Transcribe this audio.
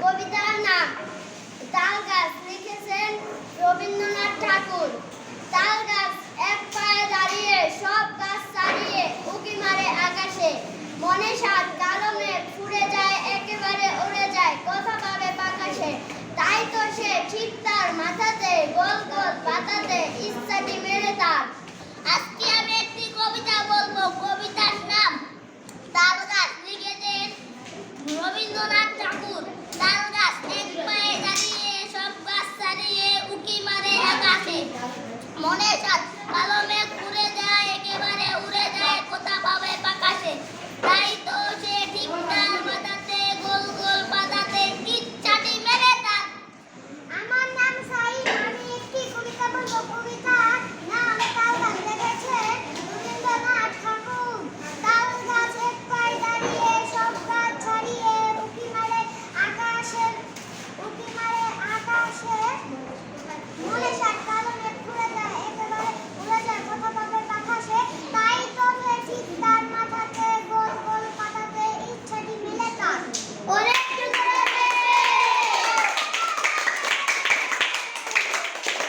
কবিতার নাম তাল গাছ, লিখেছেন রবীন্দ্রনাথ ঠাকুর। তাল গাছ এক পায়ে দাঁড়িয়ে, সব গাছ ছাড়িয়ে উঁকি মারে আকাশে। মনে সাত কালো মেঘ ফুরে যায়, একেবারে উড়ে যায়, কথা পাবে বাতাসে। তাই তো সে ঠিক তার মাথাতে গোল গোল পাতাতে ইচ্ছাটি মেরে তার। আজকে আমি একটি কবিতা বলবো। কবিতার নাম তাল গাছ, লিখেছেন রবীন্দ্রনাথ ঠাকুর। তাল গাছ এক পায়ে দাঁড়িয়ে, সব গাছ ছাড়িয়ে উঁকি মারে আকাশে। মনে সাত কালো মেঘ